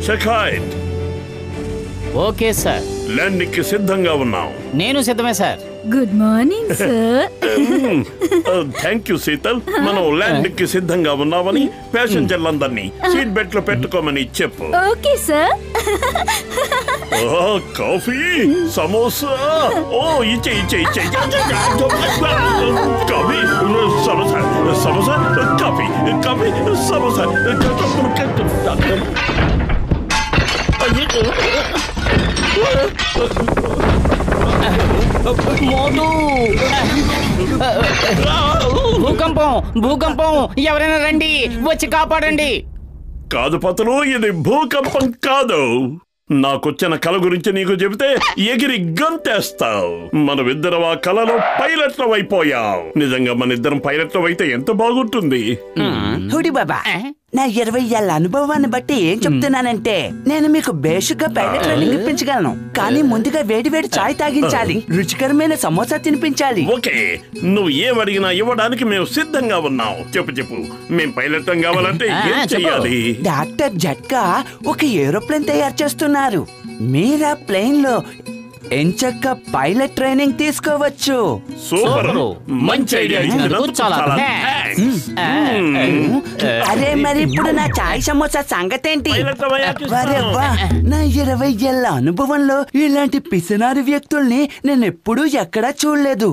షకాయత్. Okay sir. Landing కి సిద్ధంగా ఉన్నాం. నేను సిద్ధమే sir. Good morning sir. Thank you Sheetal. మనం ల్యాండింగ్ కి సిద్ధంగా ఉన్నామని ప్యాసింజర్లందరినీ సీట్ బెల్ట్ లో పెట్టుకోమని చెప్పు. Okay sir. కాఫీ, సమోసా. ఓ ఇచ్చే ఇచ్చే ఇచ్చే. Coffee, samosa, samosa, coffee, coffee, samosa. భూకంపం, భూకంపం, ఎవరైనా రండి, వచ్చి కాపాడండి. కాదు పతులు, ఇది భూకంపం కాదు. నాకొచ్చిన కళ గురించి నీకు చెబితే ఎగిరి గంతేస్తావు. మనమిద్దరం ఆ కళలో పైలట్లం అయిపోయాం. నిజంగా మన ఇద్దరం పైలట్లం అయితే ఎంత బాగుంటుంది. హుడి బాబా, నా 20 ఏళ్ల అనుభవాన్ని బట్టి ఏం చెప్తున్నానంటే, నేను మీకు బేసిక్ పైలట్ ట్రైనింగ్ ఇప్పించగలను. కానీ ముందుగా వేడి వేడి చాయ్ తాగించాలి, రుచికరమైన సమోసా తినిపించాలి. ఓకే, నువ్వు ఏమడిగినా ఇవ్వడానికి మేము సిద్ధంగా ఉన్నాం. చెప్పు, మేం పైలట్లం కావాలంటే ఏం చెయ్యాలి? డాక్టర్ జట్కా ఒక ఏరోప్లేన్ తయారు చేస్తున్నారు. మీరా ప్లేన్ లో ఎంచక్క పైలట్ ట్రైనింగ్ తీసుకోవచ్చు. సూపర్, మంచి ఐడియా ఇచ్చినందుకు చాలా థాంక్స్. అరే మరి ఇప్పుడు నా చాయ్ సమోసా సంగతేంటి? నా 20 ఏళ్ల అనుభవంలో ఇలాంటి పిసినారి వ్యక్తుల్ని నేను ఎప్పుడూ ఎక్కడా చూడలేదు.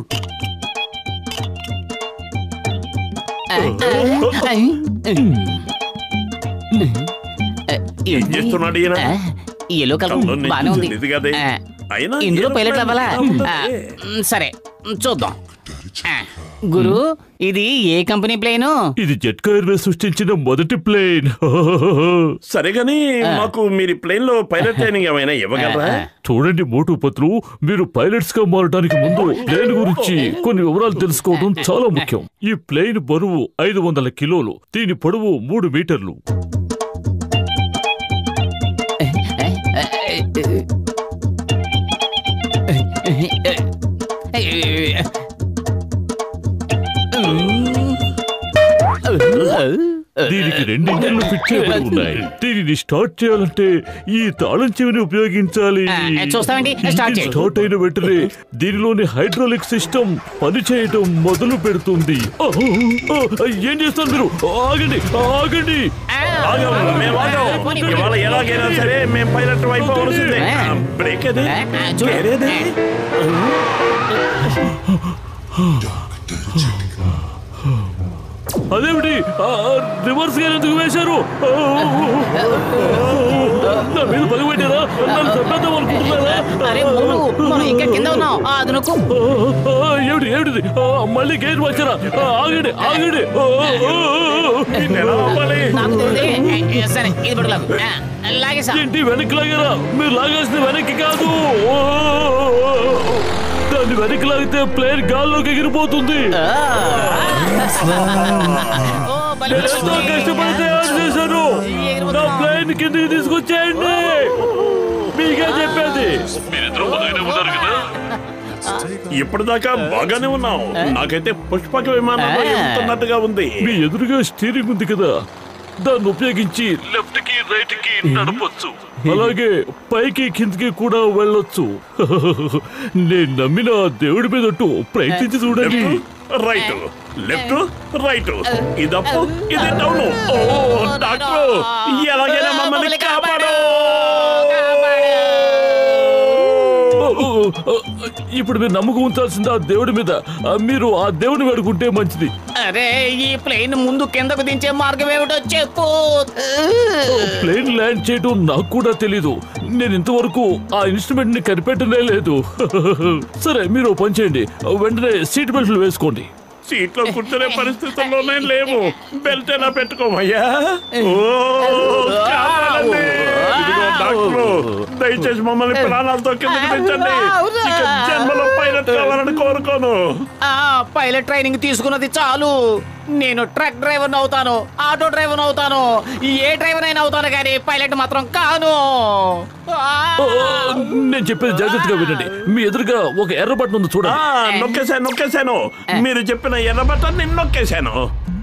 ఏం చేస్తున్నాడు ఈయన? ఎల్లో కలర్ బానే ఉంది. ఇందులో పైలట్ అవ్వాలా? సరే చూద్దాం. గురు, ఇది ఏ కంపెనీ ప్లేన్? ఇది జెట్కా ఎయిర్వేస్ సృష్టించిన మొదటి ప్లేన్. సరేగాని మాకు మీరు ప్లేన్ లో పైలట్ ట్రైనింగ్ ఏమైనా ఇవ్వగలరా? చూడండి మోటు పత్రులు, మీరు పైలట్స్ గా మారడానికి ముందు ప్లేన్ గురించి కొన్ని వివరాలు తెలుసుకోవడం చాలా ముఖ్యం. ఈ ప్లేన్ బరువు 500 కిలోలు, దీని పొడవు 3 మీటర్లు. దీనికి 2 ఇంజన్లు ఫిట్ చేయబడి ఉన్నాయి. దీనిని స్టార్ట్ చేయాలంటే ఈ తాళం చెవిని ఉపయోగించాలి. స్టార్ట్ అయిన వెంటనే దీనిలోని హైడ్రాలిక్ సిస్టమ్ పనిచేయటం మొదలు పెడుతుంది. ఏం చేస్తారు మీరు? ఆగండి ఆగండి. ఎలాగైనా సరే మేము పైలట్ అయిపోవలసిందే. బ్రేక్ అది అదేమిటి రివర్స్ గా ఎందుకు వేశారు? నా మీద పగ పెట్టారా? నన్ను చంపేద్దాం అనుకుంటున్నారా? ఏమిటిది? మళ్ళీ గేట్ వచ్చారా? ఆగండి ఆగండి. ఏంటి వెనక్కి లాగారా? మీరు లాగాల్సింది వెనక్కి కాదు. దాన్ని వెనక్కి లాగితే ప్లేన్ గాల్లోకి ఎగిరిపోతుంది. ఎంతో కష్టపడి తయారు చేశాను. నా ప్లేన్ కిందకి తీసుకొచ్చేయండి. మీకే చెప్పేది. ఇప్పటిదాకా బాగానే ఉన్నాం. నాకైతే పుష్పక విమానంలో ఎగురుతున్నట్టుగా ఉంది. మీ ఎదురుగా స్టీరింగ్ ఉంది కదా, దాన్ని ఉపయోగించి లెఫ్ట్ కి రైట్ కి నడపొచ్చు. అలాగే పైకి కిందకి కూడా వెళ్ళొచ్చు. నేను నమ్మిన దేవుడి మీద ప్రయత్నించి చూడండి. రైట్, లెఫ్ట్, రైట్, ఇది అప్, ఇది డౌన్. డాక్టర్, ఎలాగైనా మమ్మల్ని కాపాడు. ఇప్పుడు మీరు నమ్మకం ఉంచాల్సింది ఆ దేవుడి మీద. మీరు ఆ దేవుడిని వేడుకుంటే మంచిది. అరే, ఈ ప్లేన్ ముందు కిందకు దించే మార్గం ఏమిటో చెప్పు. ప్లేన్ ల్యాండ్ చేయడం నాకు కూడా తెలీదు. నేను ఇంతవరకు ఆ ఇన్స్ట్రుమెంట్ ని కనిపెట్టనే లేదు. సరే, మీరు పని చేయండి, వెంటనే సీట్ బెల్ట్లు వేసుకోండి. సీట్లో కూర్చునే పరిస్థితుల్లోనే లేవు. బెల్ట్ ఎలా పెట్టుకోమయ్యా? దయచేసి మమ్మల్ని ప్రాణాలతో కిందకి తెచ్చండి. జన్మలో పైలట్ కావాలని కోరుకోను. పైలట్ ట్రైనింగ్ తీసుకున్నది చాలు. నేను ట్రక్ డ్రైవర్ అవుతాను, ఆటో డ్రైవర్ అవుతాను, ఏ డ్రైవర్ అయినా అవుతాను, కానీ పైలట్ మాత్రం కాను. నేను చెప్పేది జాగ్రత్తగా వినండి. మీ ఎదురుగా ఒక ఎర్ర బటన్ ఉంది చూడండి. నొక్కేశాను. మీరు చెప్పిన ఎర్ర బటన్ నేను నొక్కేశాను.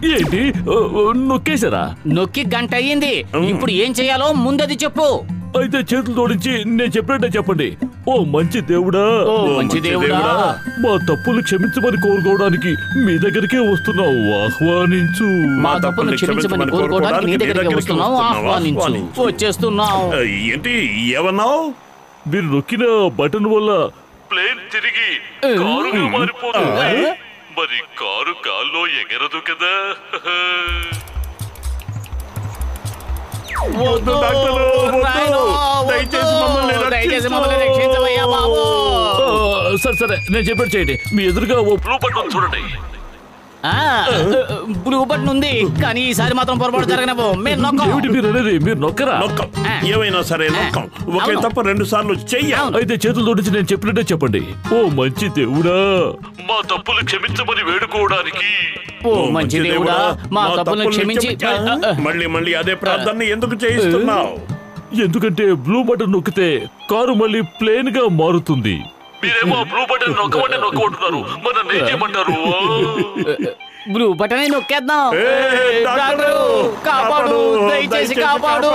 ఏంటి నొక్కేశారా? నొక్కి గంట అయ్యింది. ఇప్పుడు ఏం చెయ్యాలో ముందది చెప్పు. అయితే చేతులు తోడించి నేను చెప్పినట్టే చెప్పండి. ఓ మంచి దేవుడా, ఓ మంచి దేవుడా, మా తప్పులు క్షమించమని కోరుకోవడానికి మీ దగ్గరికే వస్తున్నావు, ఆహ్వానించు. మా తప్పులు క్షమించమని కోరుకోవడానికి నీ దగ్గరికి వస్తున్నావు, ఆహ్వానించు. వచ్చేస్తున్నావు. ఏంటి ఏమన్నావు? మీరు నొక్కిన బటన్ వల్ల ప్లేన్ తిరిగి కారుగా మారిపోతుంది. మరి కారు గాల్లో ఎగరదు కదా. వద్దు, డాక్టరు, వద్దు. నాయనా, దయచేసి మమ్మల్ని దయచేసి మమ్మల్ని రక్షించవయ్యా బాబు. సరే సరే, నేను చెప్పాడు చేయండి. మీ ఎదురుగా ఓ బ్లూ బటన్ చూడండి. బ్లూ బటన్ ఉంది, కానీ ఈసారి మాత్రం పొరపాటు జరగనవు. మేము నొక్కం. ఏమిటి మీరు అనేది? మీరు నొక్కరా? నొక్కం. ఏమైనా సరే నొక్కం. ఒకే అవును. తప్ప 2 సార్లు చెయ్యాలి. అయితే చేతులు తోడించి నేను చెప్పినట్టే చెప్పండి. ఓ మంచి దేవుడా, మా తప్పులు క్షమించమని వేడుకోవడానికి. ఓ మంచి దేవుడా, మా తప్పులను క్షమించి. మళ్ళీ అదే ప్రార్థన ఎందుకు చేయిస్తున్నావు? ఎందుకంటే బ్లూ బటన్ నొక్కితే కారు మళ్ళీ ప్లేన్ గా మారుతుంది. మీరేమో బ్లూ బటన్ నొక్కమంటున్నారు. మరి నన్ను ఏం చేయమంటారు? బ్లూ బటన్ నొక్కేద్దాం. డాక్టరు, డాక్టరు, కాపాడు, దయచేసి కాపాడు.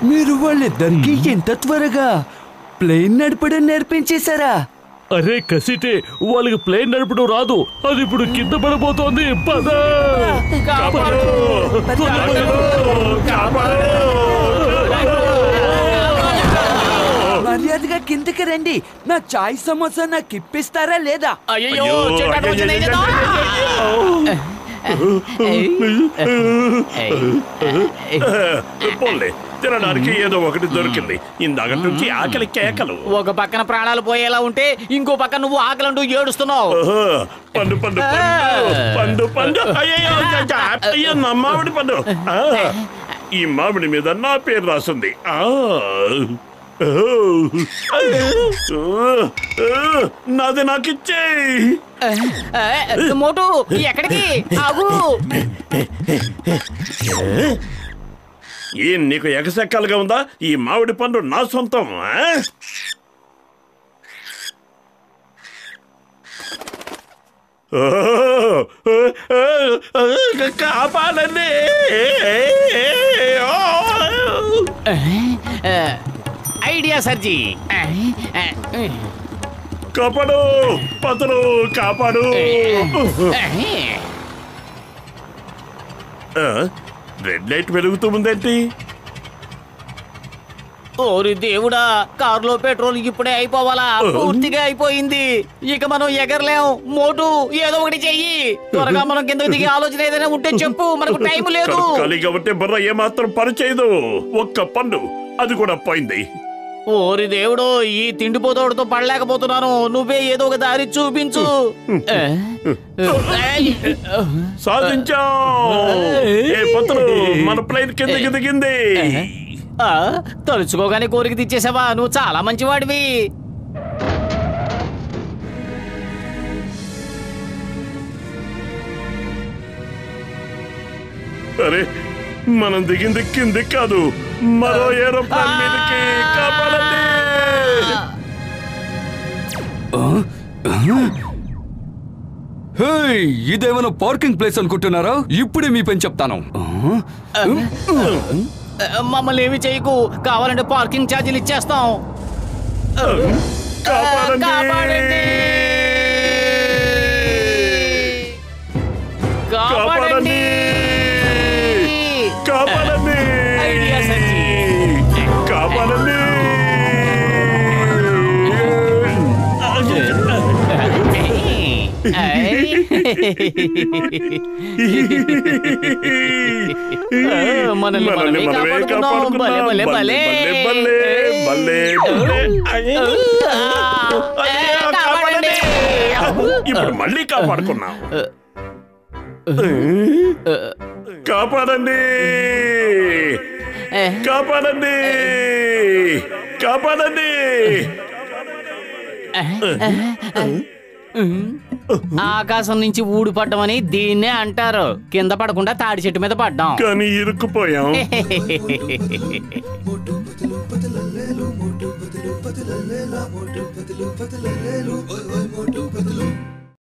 మీరు వాళ్ళిద్దరికి ఎంత త్వరగా ప్లేన్ నడపడం నేర్పించేశారా? అరే కసిటే, వాళ్ళకి ప్లేన్ నడపడం రాదు. అది ఇప్పుడు కింద పడబోతోంది. పద. కాపాడు. మర్యాదగా కిందకి రండి. నా చాయ్ సమోసా నాకు ఇప్పిస్తారా లేదా? అయ్యో, చెట్టు వచ్చింది, ఏం చేద్దాం? పోలే, తినడానికి ఏదో ఒకటి దొరికింది. ఇందాక నుంచి ఆకలి కేకలు. ఒక పక్కన ప్రాణాలు పోయేలా ఉంటే ఇంకో పక్కన నువ్వు ఆకలంటూ ఏడుస్తున్నావు. పండు పండు పండు పండు. అయ్యో నా మామిడి పండు. ఈ మామిడి మీద నా పేరు రాసింది. నాది నాకిచ్చే. మోటు, ఎక్కడికి? ఆగు. ఏం నీకు ఎగసెక్కాలుగా ఉందా? ఈ మామిడి పండు నా సొంతం. కాపాడండి. ఐడియా సర్జీ. కాపాడు పతరు, కాపాడు. రెడ్ లైట్ వెలుగుతూ ఉందేంటి? ఓరి దేవుడా, కారులో పెట్రోల్ ఇప్పుడే అయిపోవాలా? పూర్తిగా అయిపోయింది. ఇక మనం ఎగరలేం. మోటు, ఏదో ఒకటి చెయ్యి. త్వరగా మనం కిందకి దిగే ఆలోచన ఏదైనా ఉంటే చెప్పు, మనకు టైం లేదు. ఖాళీగా ఉంటే బుర్ర ఏమాత్రం పనిచేయదు. ఒక్క పండు, అది కూడా పోయింది. ఓరి దేవుడు, ఈ తిండిపోతోడుతో పడలేకపోతున్నాను. నువ్వే ఏదో ఒక దారి చూపించు. సాధించాం. మన ప్లేన్ కిందకి దిగింది. తలుచుకోగానే కోరిక తెచ్చేసావా? నువ్వు చాలా మంచివాడివి. అరే, మనం దిగింది కింది కాదు, మరో ఏరోప్లేన్ మీదకి. కాపాడండి. ఇదేమైనా పార్కింగ్ ప్లేస్ అనుకుంటున్నారా? ఇప్పుడే మీ పని చెప్తాను. మమ్మల్ని ఏమి చేయకు. కావాలంటే పార్కింగ్ ఛార్జీలు ఇచ్చేస్తాం. కాపాడండి. కాపాడండి. కాపాడండి. ఐడియా సర్జీ. కాపాడండి. మనల్ని మనమే కాపాడుకున్నాం. భలే భలే భలే. కాపాడండి. ఇప్పుడు మళ్ళీ కాపాడుకున్నాం. కాపాడండి. కాపాడండి. కాపాడండి. ఆకాశం నుంచి ఊడి పడ్డామని దీన్నే అంటారు. కింద పడకుండా తాడి చెట్టు మీద పడ్డాం. కానీ ఇరుక్కుపోయాం.